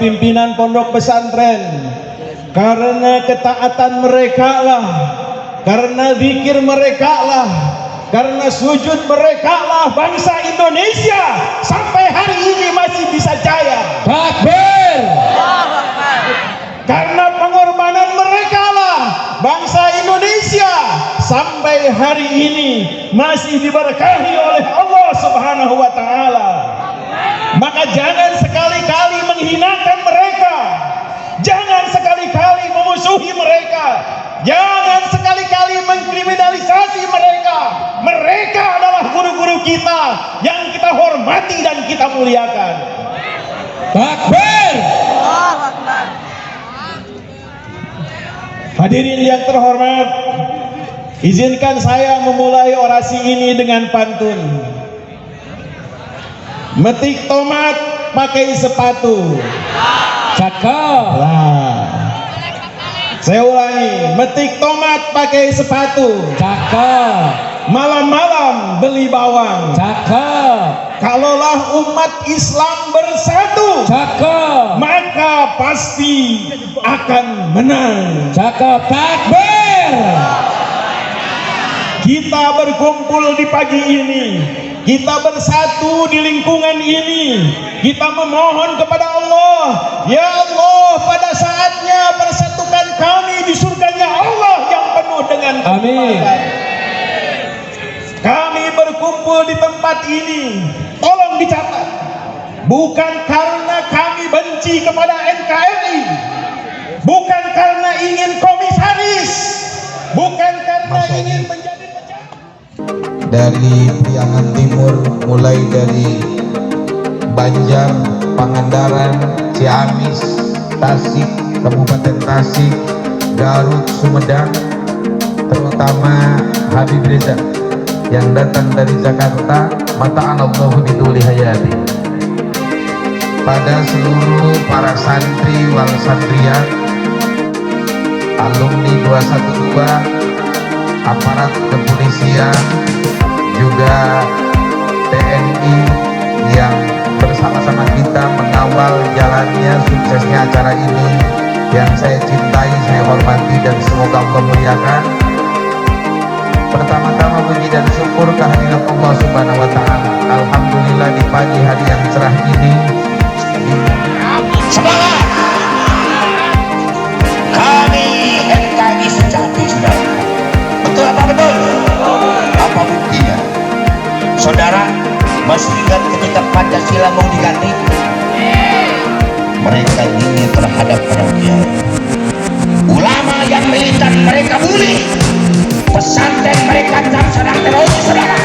pimpinan pondok pesantren, karena ketaatan mereka lah, karena zikir mereka lah, karena sujud mereka lah, bangsa Indonesia sampai hari ini masih bisa jaya. Takbir. Karena pengorbanan mereka lah, bangsa Indonesia sampai hari ini masih diberkahi oleh Allah Subhanahu wa Ta'ala. Maka jangan sekali-kali menghinakan mereka, jangan sekali-kali memusuhi mereka, jangan sekali-kali mengkriminalisasi mereka. Mereka adalah guru-guru kita yang kita hormati dan kita muliakan. Takbir. Hadirin yang terhormat, izinkan saya memulai orasi ini dengan pantun. Metik tomat pakai sepatu. Cakep. Lah. Saya ulangi, metik tomat pakai sepatu. Cakep. Malam-malam beli bawang. Cakep. Kalaulah umat Islam bersatu, Cakep. maka pasti akan menang. Cakep. Takbir. Kita berkumpul di pagi ini, kita bersatu di lingkungan ini, kita memohon kepada Allah, ya Allah, pada saatnya persatukan kami di surganya Allah yang penuh dengan kenikmatan. Kami berkumpul di tempat ini, tolong dicatat, bukan karena kami benci kepada NKRI, bukan karena ingin komisaris, bukan karena ingin menjadi dari Priangan Timur, mulai dari Banjar, Pangandaran, Ciamis, Tasik, Kabupaten Tasik, Garut, Sumedang, terutama Habib Reza yang datang dari Jakarta, mata'anallahu biduli hayati. Pada seluruh para santri wal santriat, alumni 212, aparat kepolisian, juga TNI yang bersama-sama kita mengawal jalannya suksesnya acara ini, yang saya cintai, saya hormati, dan semoga Allah muliakan. Pertama-tama puji dan syukur kehadirat Allah Subhanahu wa Ta'ala. Alhamdulillah di pagi hari yang cerah ini. Semangat! Kami NKRI sejati, saudara. Betul apa betul? Apa buktinya? Saudara, masih ingat ketika Pancasila mau diganti? Mereka ingin terhadap para kiai. Ulama yang militan mereka bully. Pesantren mereka sedang teroris, saudara.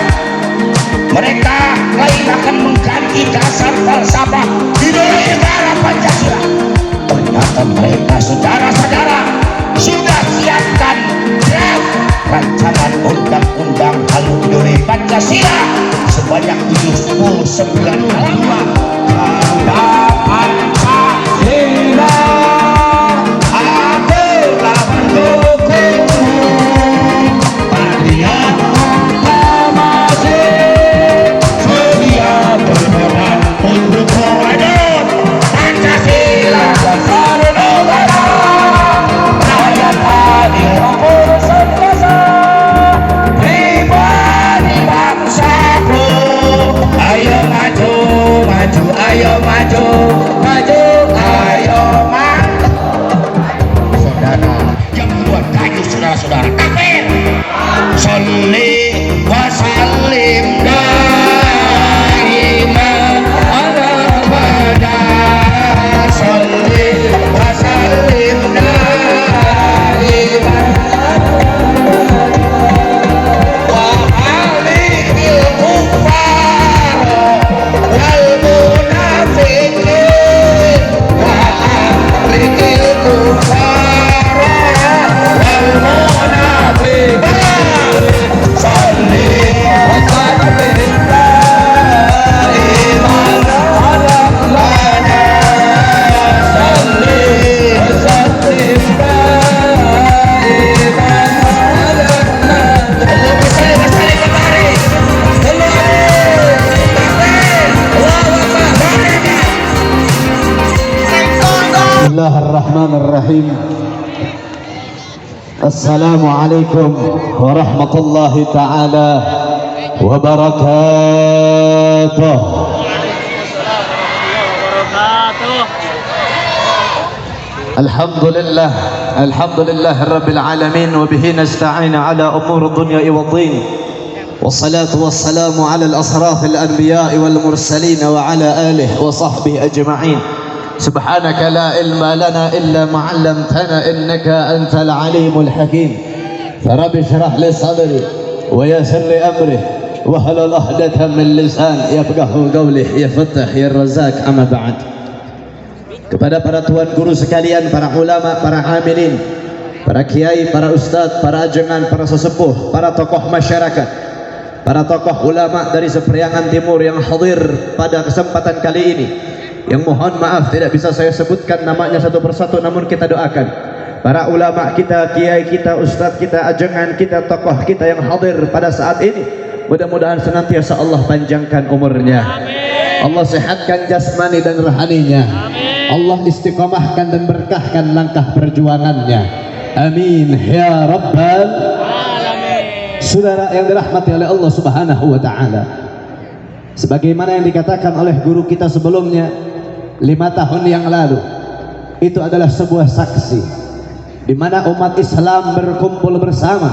Mereka lain akan mengganti dasar falsafah ideologi negara Pancasila. Ternyata mereka, saudara-saudara, sudah siapkan draft rancangan undang-undang halu ideologi Pancasila sebanyak 79 halaman. Kata Pancasila adalah pendukungmu, الله الرحمن الرحيم. السلام عليكم ورحمة الله تعالى وبركاته. الحمد لله رب العالمين، وبه نستعين على أمور الدنيا والدين، والصلاة والسلام على الأشراف الأنبياء والمرسلين وعلى آله وصحبه أجمعين. سبحانك لا علم لنا إلا ما علمتنا إنك أنت العليم الحكيم. فرب اشرح لي صدري ويسر لي أمري واحلل عقدة من لسان يفقهوا قولي يا فتاح يا الرزاق. أما بعد. Kepada para tuan guru sekalian, para ulama, para amilin, para kiai, para ustadz, para ajengan, para sesepuh, para tokoh masyarakat, para tokoh ulama dari Sepriangan Timur yang hadir pada kesempatan kali ini, yang mohon maaf tidak bisa saya sebutkan namanya satu persatu, namun kita doakan para ulama kita, kiai kita, ustadz kita, ajengan kita, tokoh kita yang hadir pada saat ini, mudah-mudahan senantiasa Allah panjangkan umurnya, Allah sehatkan jasmani dan rohaninya, Allah istiqamahkan dan berkahkan langkah perjuangannya. Amin ya rabbal alamin. Saudara yang dirahmati oleh Allah Subhanahu wa taala, sebagaimana yang dikatakan oleh guru kita sebelumnya 5 tahun yang lalu, itu adalah sebuah saksi di mana umat Islam berkumpul bersama,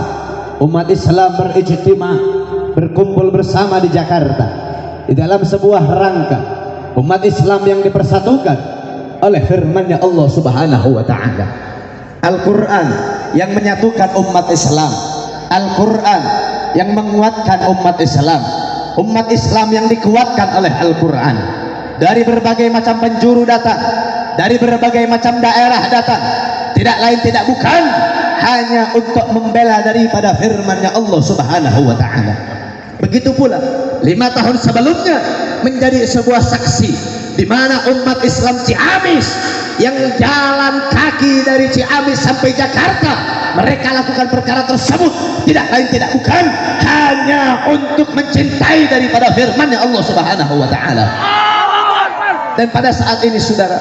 umat Islam berijtima, berkumpul bersama di Jakarta di dalam sebuah rangka umat Islam yang dipersatukan oleh firman-Nya Allah Subhanahu wa taala. Al-Qur'an yang menyatukan umat Islam, Al-Qur'an yang menguatkan umat Islam, umat Islam yang dikuatkan oleh Al-Qur'an. Dari berbagai macam penjuru datang, dari berbagai macam daerah datang, tidak lain tidak bukan hanya untuk membela daripada firman-Nya Allah Subhanahu wa taala. Begitu pula 5 tahun sebelumnya menjadi sebuah saksi di mana umat Islam Ciamis yang jalan kaki dari Ciamis sampai Jakarta, mereka lakukan perkara tersebut tidak lain tidak bukan hanya untuk mencintai daripada firman-Nya Allah Subhanahu wa taala. Dan pada saat ini saudara,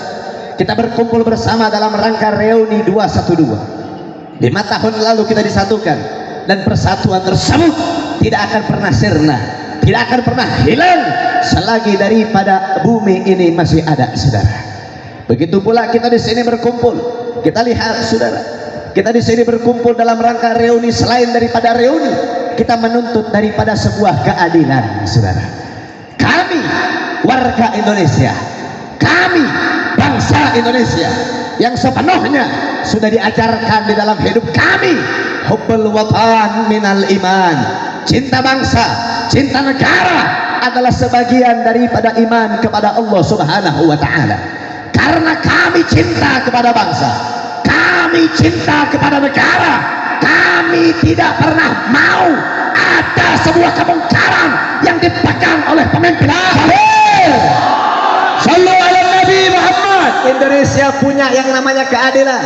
kita berkumpul bersama dalam rangka reuni 212. 5 tahun lalu kita disatukan, dan persatuan tersebut tidak akan pernah sirna, tidak akan pernah hilang selagi daripada bumi ini masih ada, saudara. Begitu pula kita di sini berkumpul, kita lihat saudara, kita di sini berkumpul dalam rangka reuni. Selain daripada reuni, kita menuntut daripada sebuah keadilan, saudara. Kami warga Indonesia, kami bangsa Indonesia yang sepenuhnya sudah diajarkan di dalam hidup kami, hubbul watan minal iman, cinta bangsa, cinta negara adalah sebagian daripada iman kepada Allah Subhanahu wa taala. Karena kami cinta kepada bangsa, kami cinta kepada negara, kami tidak pernah mau ada sebuah kemungkaran yang dipegang oleh pemimpin akhir. Sallu ala Nabi Muhammad. Indonesia punya yang namanya keadilan,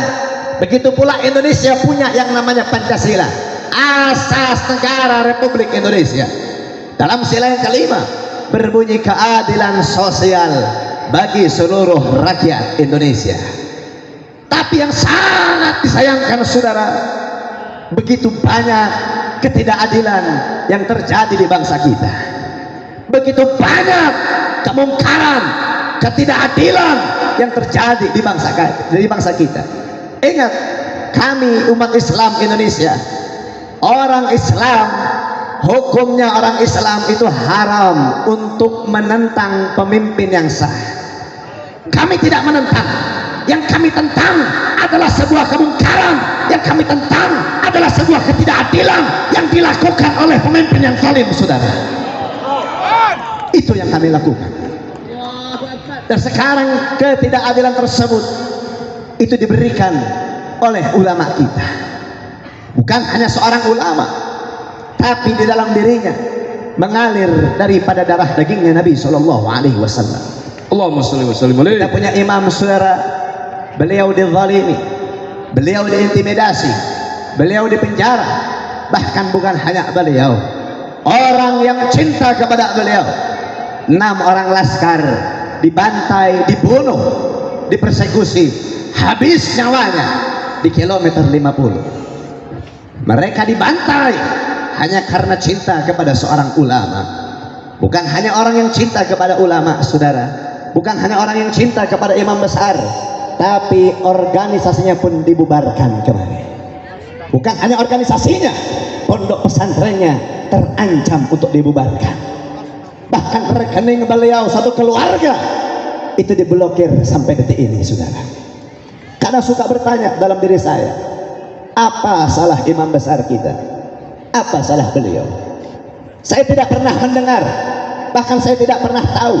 begitu pula Indonesia punya yang namanya Pancasila, asas negara Republik Indonesia. Dalam sila yang kelima berbunyi keadilan sosial bagi seluruh rakyat Indonesia. Tapi yang sangat disayangkan saudara, begitu banyak ketidakadilan yang terjadi di bangsa kita, begitu banyak kemungkaran, ketidakadilan yang terjadi di bangsa kita. Ingat, kami umat Islam Indonesia, orang Islam, hukumnya orang Islam itu haram untuk menentang pemimpin yang sah. Kami tidak menentang. Yang kami tentang adalah sebuah kemungkaran, yang kami tentang adalah sebuah ketidakadilan yang dilakukan oleh pemimpin yang zalim, saudara. Itu yang kami lakukan. Dan sekarang ketidakadilan tersebut itu diberikan oleh ulama kita. Bukan hanya seorang ulama, tapi di dalam dirinya mengalir daripada darah dagingnya Nabi Shallallahu Alaihi Wasallam. Allahumma sholli wa sallim alaihi. Kita punya imam saudara, beliau dizalimi, beliau diintimidasi, beliau dipenjara. Bahkan bukan hanya beliau, orang yang cinta kepada beliau, 6 orang laskar dibantai, dibunuh, dipersekusi habis nyawanya di kilometer 50. Mereka dibantai hanya karena cinta kepada seorang ulama. Bukan hanya orang yang cinta kepada ulama, saudara, bukan hanya orang yang cinta kepada imam besar, tapi organisasinya pun dibubarkan kemarin. Bukan hanya organisasinya, pondok pesantrennya terancam untuk dibubarkan. Bahkan rekening beliau satu keluarga itu diblokir sampai detik ini, saudara. Karena suka bertanya dalam diri saya, apa salah imam besar kita? Apa salah beliau? Saya tidak pernah mendengar, bahkan saya tidak pernah tahu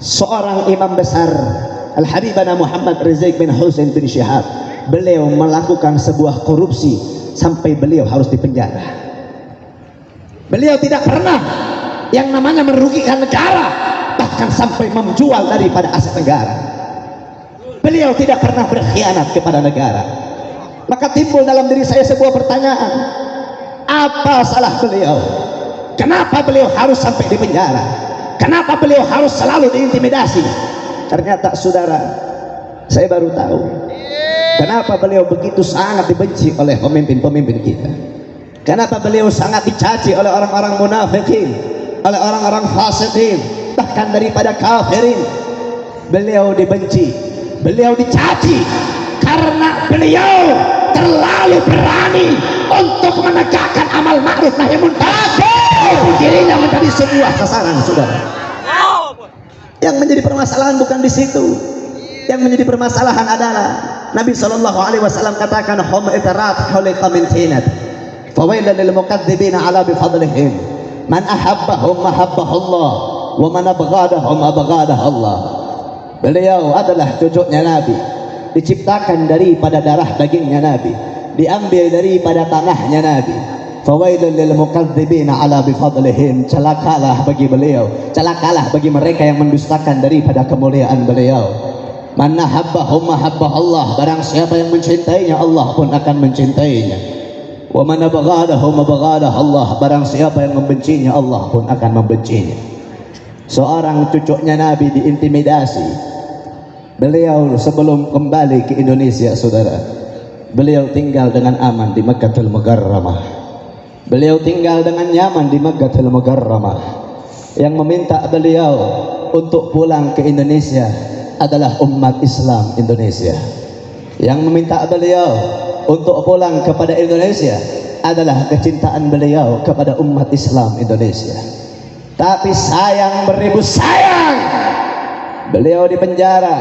seorang imam besar Al-Habibana Muhammad Rizik bin Husain bin Syihab beliau melakukan sebuah korupsi sampai beliau harus dipenjara. Beliau tidak pernah yang namanya merugikan negara, bahkan sampai menjual daripada aset negara. Beliau tidak pernah berkhianat kepada negara. Maka timbul dalam diri saya sebuah pertanyaan, apa salah beliau? Kenapa beliau harus sampai di penjara? Kenapa beliau harus selalu diintimidasi? Ternyata saudara, saya baru tahu kenapa beliau begitu sangat dibenci oleh pemimpin-pemimpin kita. Kenapa beliau sangat dicaci oleh orang-orang munafikin, oleh orang-orang fasikin, bahkan daripada kafirin. Beliau dibenci, beliau dicaci karena beliau terlalu berani untuk menegakkan amal ma'ruf nahi munkar. Dirinya menjadi sebuah sasaran, saudara. Yang menjadi permasalahan bukan di situ. Yang menjadi permasalahan adalah Nabi Shallallahu Alaihi Wasallam katakan, "Hum itarat khuliqa min tinat, fawailan lil muqadzibina ala bifadlihim, man ahabbahum mahabbahullah, wa man abghadahum abghadahullah." Beliau adalah cucunya Nabi, diciptakan daripada darah dagingnya Nabi, diambil daripada tanahnya Nabi. Fawailul lil muqadzibina ala bifadlihim, celakalah bagi beliau, celakalah bagi mereka yang mendustakan daripada kemuliaan beliau. Man ahabbahum mahabbahullah, barang siapa yang mencintainya Allah pun akan mencintainya. Wa man abghadahum abghadahullah, barang siapa yang membencinya Allah pun akan membencinya. Seorang cucunya Nabi diintimidasi. Beliau sebelum kembali ke Indonesia, saudara, beliau tinggal dengan aman di Makkahul Mukarramah. Beliau tinggal dengan nyaman di Makkahul Mukarramah. Yang meminta beliau untuk pulang ke Indonesia adalah umat Islam Indonesia. Yang meminta beliau untuk pulang kepada Indonesia adalah kecintaan beliau kepada umat Islam Indonesia. Tapi sayang beribu sayang, beliau dipenjara,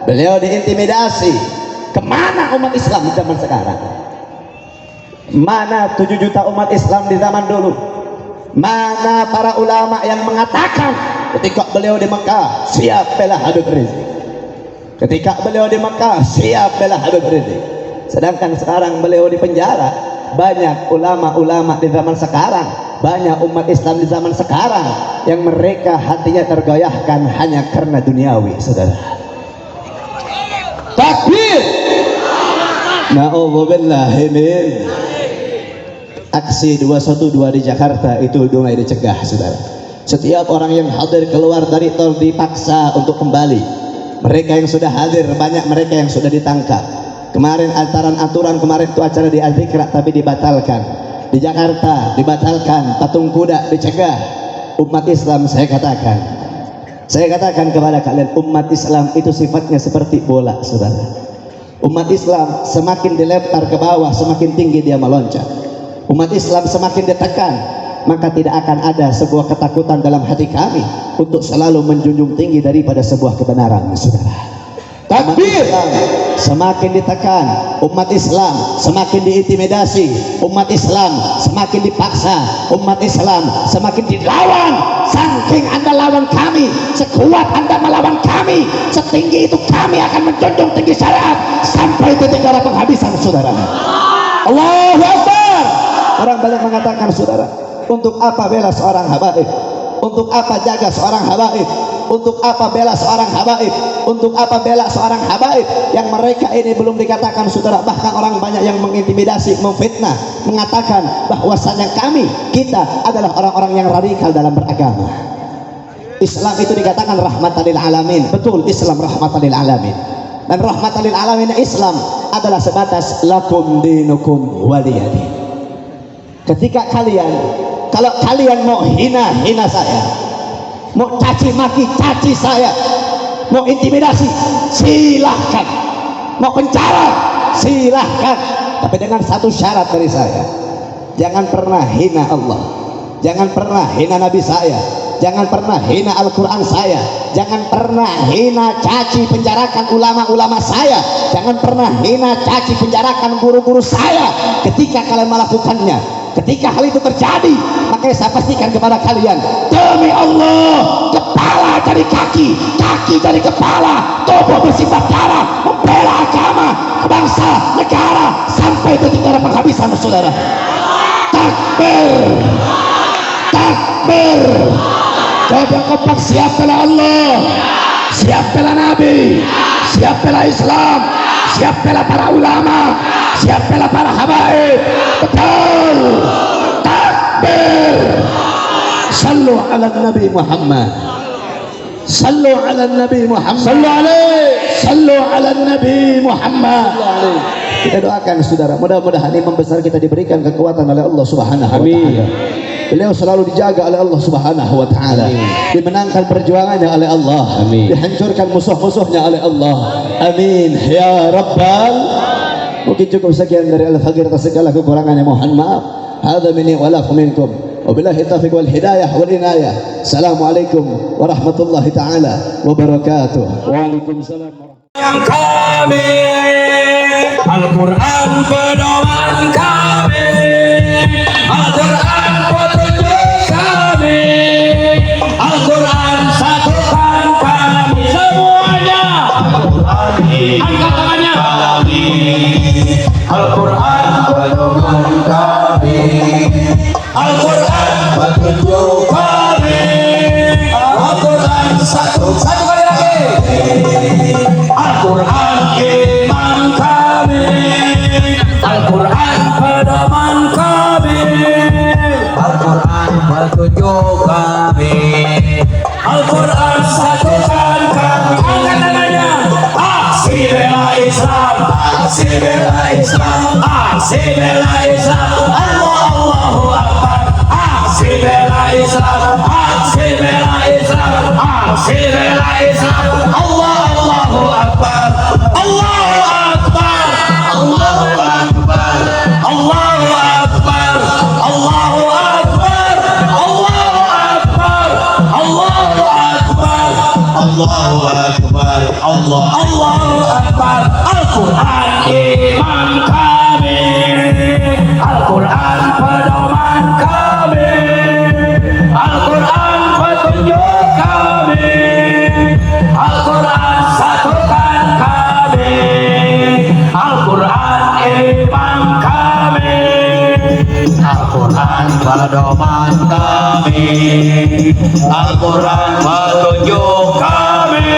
beliau diintimidasi. Kemana umat Islam zaman sekarang? Mana 7 juta umat Islam di zaman dulu? Mana para ulama yang mengatakan ketika beliau di Mekah siap bela Habib Rizik, ketika beliau di Mekah siap bela Habib Rizik? Sedangkan sekarang beliau di penjara. Banyak ulama-ulama di zaman sekarang, banyak umat Islam di zaman sekarang yang mereka hatinya tergoyahkan hanya karena duniawi, saudara. Takbir! Na'udzubillah, min aksi 212 di Jakarta itu mulai dicegah, saudara. Setiap orang yang hadir keluar dari tol dipaksa untuk kembali. Mereka yang sudah hadir, banyak mereka yang sudah ditangkap. Kemarin aturan kemarin itu acara di Al-Zikra tapi dibatalkan. Di Jakarta dibatalkan, patung kuda dicegah. Umat Islam saya katakan kepada kalian, umat Islam itu sifatnya seperti bola, saudara. Umat Islam semakin dilempar ke bawah, semakin tinggi dia meloncat. Umat Islam semakin ditekan, maka tidak akan ada sebuah ketakutan dalam hati kami untuk selalu menjunjung tinggi daripada sebuah kebenaran, saudara. Takbir! Semakin ditekan, umat Islam semakin diintimidasi, umat Islam semakin dipaksa, umat Islam semakin dilawan. Saking Anda lawan kami, sekuat Anda melawan kami, setinggi itu kami akan menjunjung tinggi syariat sampai titik darah penghabisan, saudara. Allahu Akbar! Orang banyak mengatakan, saudara, untuk apa bela seorang habaib? Untuk apa jaga seorang habaib? Untuk apa bela seorang habaib? Untuk apa bela seorang habaib yang mereka ini belum dikatakan, saudara? Bahkan orang banyak yang mengintimidasi, memfitnah, mengatakan bahwasanya kita adalah orang-orang yang radikal dalam beragama. Islam itu dikatakan rahmatan lil alamin. Betul, Islam rahmatan lil alamin. dan rahmatan lil alamin. Islam adalah sebatas lakum dinukum waliyadin. Ketika kalau kalian mau hina saya, mau caci maki caci saya, mau intimidasi silahkan, mau penjara silahkan, tapi dengan satu syarat dari saya: jangan pernah hina Allah, jangan pernah hina Nabi saya, jangan pernah hina Al-Quran saya, jangan pernah hina caci penjarakan ulama-ulama saya, jangan pernah hina caci penjarakan guru-guru saya. Ketika kalian melakukannya, ketika hal itu terjadi, maka saya pastikan kepada kalian, demi Allah, kepala dari kaki, kaki dari kepala, tubuh bersifat darah, membela agama, bangsa, negara sampai detik darah penghabisan, saudara. Takbir, takbir. Coba kompak, siap bela Allah, siap bela Nabi, siap bela Islam, siap bela para ulama, siap bela para habaib. Betul. Takbir. Sallu ala Nabi Muhammad, sallu ala Nabi Muhammad, sallu ala Nabi Muhammad. Kita doakan saudara, mudah-mudahan imam besar kita diberikan kekuatan oleh Allah Subhanahu wa taala. Beliau selalu dijaga oleh Allah Subhanahu wa taala, dimenangkan perjuangannya oleh Allah, dihancurkan musuh-musuhnya oleh Allah. Amin ya rabbal. Mungkin cukup sekian dari Al-Faqir atas segala kekurangannya, mohon maaf. Hadza minni wa lakum minkum. Wabillahi taufiq wal hidayah wal inayah. Assalamualaikum warahmatullahi taala wabarakatuh. Waalaikumsalam Yang kami, Al-Quran pedoman kami, Al-Quran petunjuk kami, Al-Quran satukan kami semuanya. Angkat tangannya. Al-Quran pedoman kami, Al-Quran petunjuk kami, Al-Quran satu kali lagi. Al-Quran iman kami, Al-Quran pedoman kami, Al-Quran petunjuk kami, Al-Quran satukan kami. Angkat tangannya. Aksi bela Islam, aksi bela Islam, aksi bela Islam. Allahu Akbar. Aksi bela Islam, aksi bela Islam, aksi bela Islam. Allahu Akbar, Allahu Akbar, Allahu Akbar, Allahu Akbar, Allahu Akbar, Allahu Akbar, Allahu Akbar, Allahu Akbar, Allahu Akbar. Al-Quran iman kami, Al-Quran pedoman kami, Al-Quran petunjuk kami, Al-Quran satukan kami, Al-Quran iman kami, Al-Quran pedoman kami, Al-Quran petunjuk kami,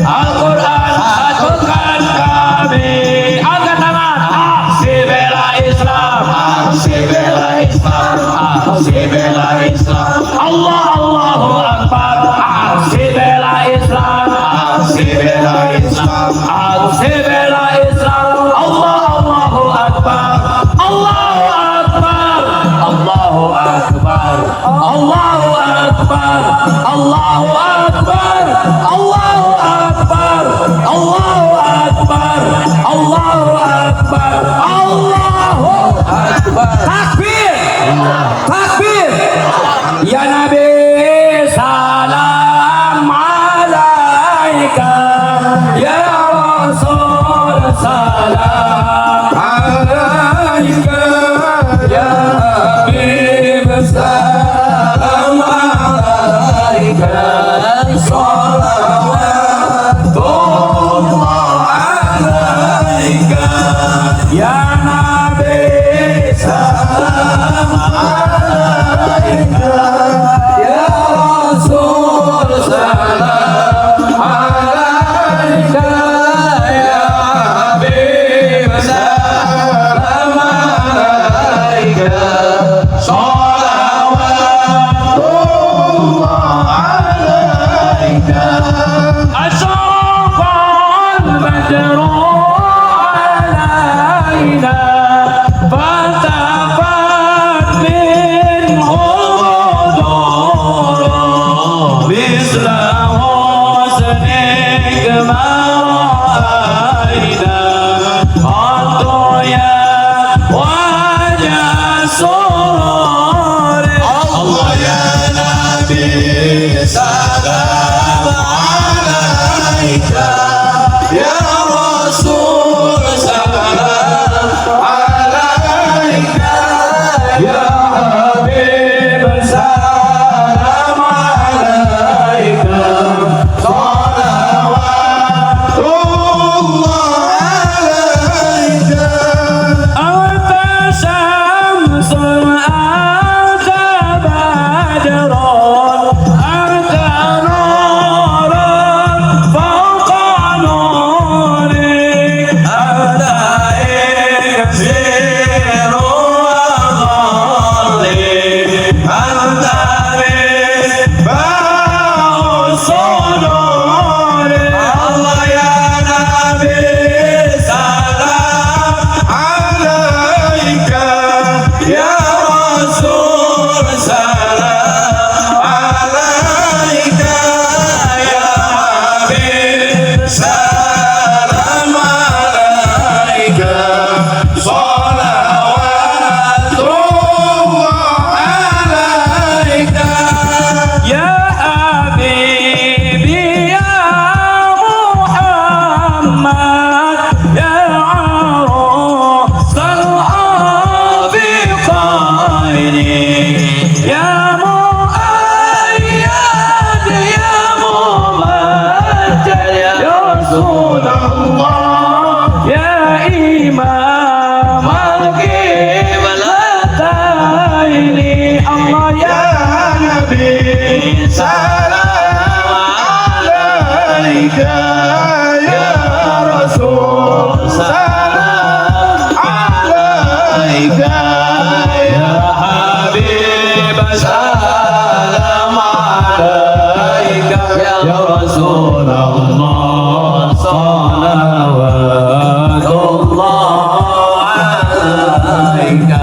Al-Quran satukan kami. Angkat tangan. Aksi bela Islam, aksi bela Islam, aksi bela Islam. Allahu Akbar. Aksi bela Islam, aksi bela Islam, aksi bela Islam. Allahu Akbar, Allahu Akbar, Allahu Akbar, Allahu Akbar, Allahu Akbar, Allahu Akbar, Allahu Akbar, Allahu Akbar, Allahu Akbar. Takbir, takbir. Ya Nabi, salam alaika. Ya Rasul, salam alaika. Ya Habib, salam alaika. Salawatullah alaika. Ya Nabi, salam alaika. Ya Rasul, salam alaika. Ya Habib, salam alaika. Salawatullah alaika. Asyafa'an Nabi salam alaika ya Rasul salam alaika ya Habib salam alaika salawatullah alaika anta syamsul anta badrun anta nurun fawqa nurik anta iksiru wa dhalik anta misbahus sudur Allah ya Nabi salam alaika ya Rasul salam alaika ya Habib salam alaika salawatullah alaika ya Habibi ya Muhammad ya arusal abiqaini ya muayyad ya mubajjal ya Rasulullah ya imam al-qiblataini Allah ya Nabi salam alaika ya Rasul salam alaika ya Habib salam alaika ya Rasulullah salawatullah alaika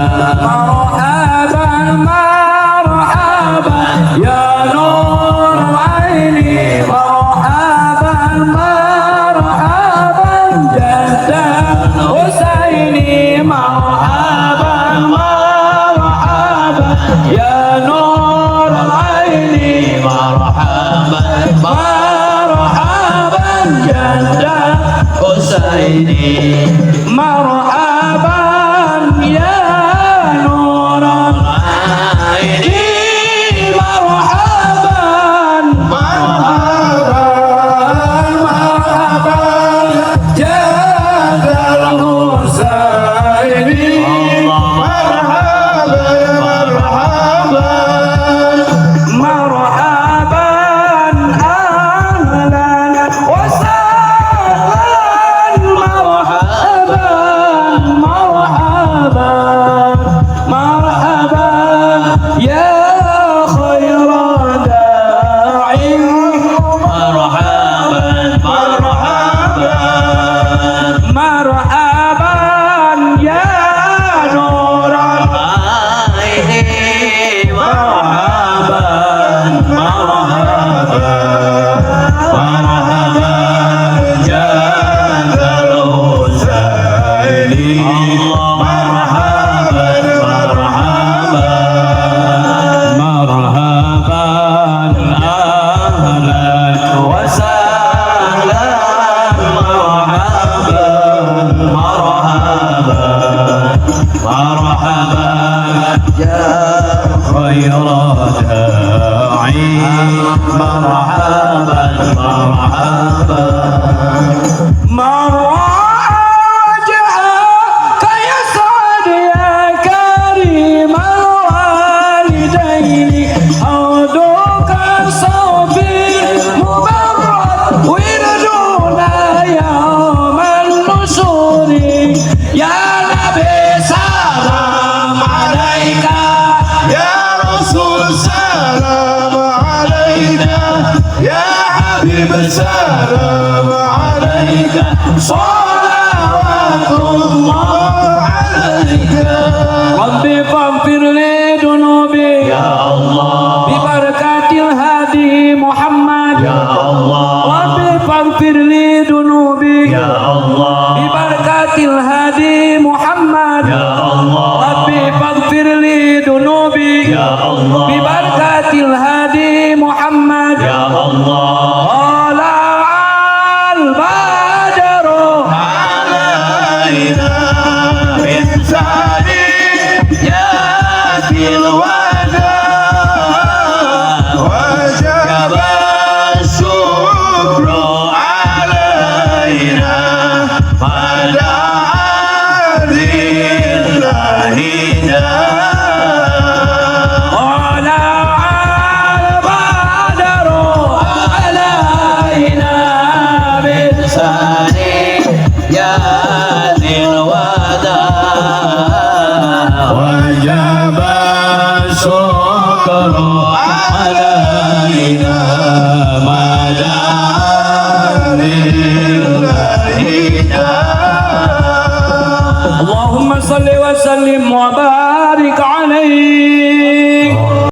marhaban marhaban ya nur aini marhaban marhaban jadda Husaini marhaban marhaban ya nur aini marhaban marhaban jadda Husaini marhaban ya nur aini marhaban marhaban marhaban jadal Husaini marhaban marhaban marhaban ahlan wa sahlan marhaban marhaban marhaban ya khairan da'i marhaban marhaban marhaban ya nuran aini marhaban marhaban marhaban jadal Husaini marhaban marhaban marhaban ahlan wa sahlan marhaban marhaban marhaban ya khairan da'i marhaban marhaban مرجعك يسعد يا كريم الوالدين حوضك صوفي مبرد وردنا يوم النشور يا نبي سلام عليك يا رسول سلام عليك يا حبيب سلام عليك صلوات الله عليك ربي فاغفر لي ذنوبي يا الله ببركة الهادي محمد يا الله ربي فاغفر لي ذنوبي يا الله ببركة الهادي محمد يا الله ربي فاغفر لي ذنوبي يا الله ببركة الهادي